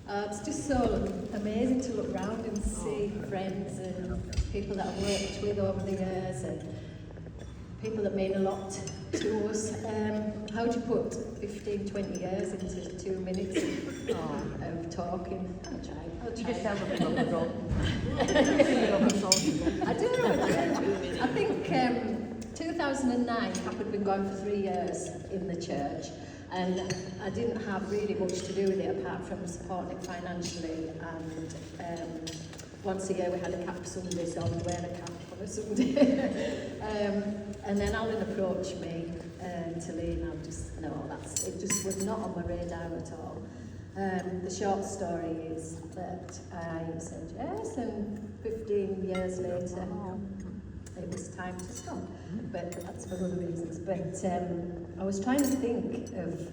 It's just so amazing to look round and see friends and people that I've worked with over the years and people that mean a lot to us. How do you put 15, 20 years into 2 minutes of talking? I'll try. You just sound like a little I do. I think 2009, Cap had been going for 3 years in the church, and I didn't have really much to do with it apart from supporting it financially. And once a year we had a Cap Sunday, so I would wear a cap on a Sunday. And then Alan approached me to leave, and it just was not on my radar at all. The short story is that I said yes, and 15 years later it was time to stop, but that's for other reasons. But I was trying to think of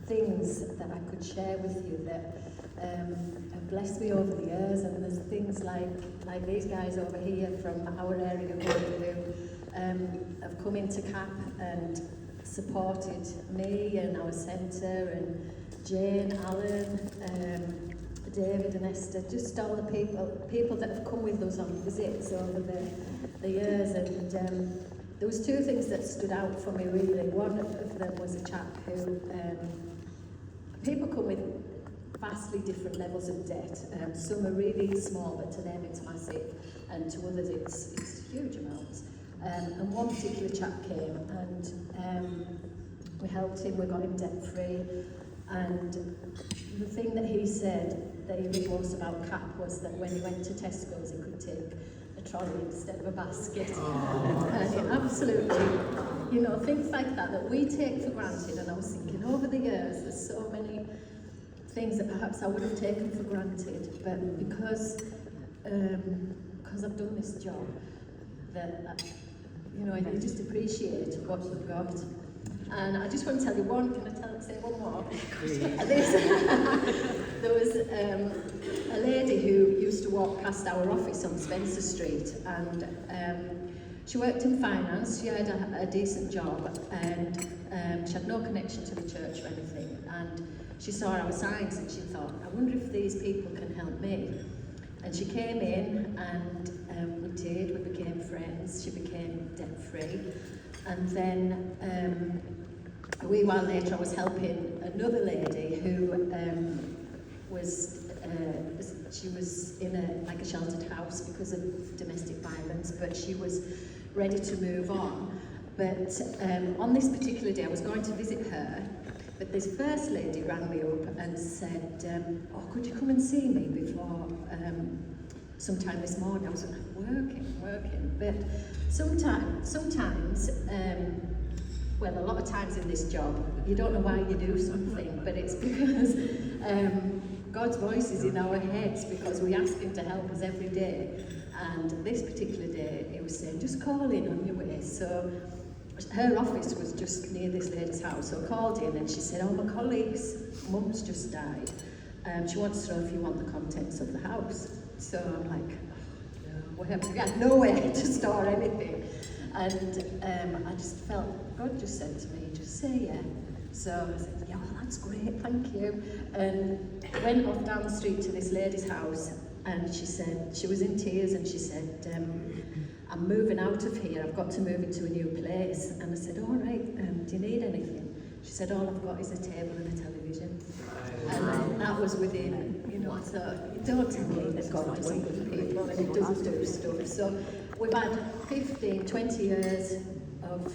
things that I could share with you that have blessed me over the years, and there's things like these guys over here from our area who have come into CAP and supported me and our centre, and Jane, Alan, David and Esther, just all the people that have come with us on visits over the years. And there was two things that stood out for me really. One of them was a chap who, people come with vastly different levels of debt. Some are really small, but to them it's massive, and to others it's huge amounts. And one particular chap came, and we helped him, we got him debt free. And the thing that he said that he loved most about CAP was that when he went to Tesco's, he could take a trolley instead of a basket. And it absolutely, things like that we take for granted. And I was thinking, over the years, there's so many things that perhaps I would have taken for granted, but because I've done this job, that you just appreciate what you've got. And I just want to tell you one, can I say one more? There was a lady who used to walk past our office on Spencer Street, and she worked in finance. She had a decent job, and she had no connection to the church or anything. And she saw our signs and she thought, I wonder if these people can help me. And she came in, and we became friends. She became debt-free. And then a wee while later I was helping another lady who she was in a sheltered house because of domestic violence, but she was ready to move on. But on this particular day I was going to visit her, but this first lady rang me up and said, could you come and see me before sometime this morning? I was like, working, but sometimes, well, a lot of times in this job, you don't know why you do something, but it's because God's voice is in our heads, because we ask Him to help us every day. And this particular day, He was saying, just call in on your way. So her office was just near this lady's house, so I called in and she said, my colleague's mum's just died. She wants to know if you want the contents of the house. So I'm like, we had nowhere to store anything. And I just felt, God just said to me, just say yeah. So I said, yeah, well, that's great, thank you. And I went off down the street to this lady's house, and she said, she was in tears, and she said, I'm moving out of here, I've got to move into a new place. And I said, all right, do you need anything? She said, all I've got is a table and a television. And that was within, so don't tell me that God doesn't good people and He doesn't do stuff. So we've had 15, 20 years of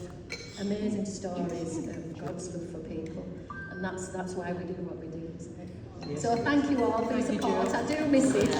amazing stories of God's love for people, and that's why we do what we do, isn't it? Yeah. So thank you all for your support. I do miss it.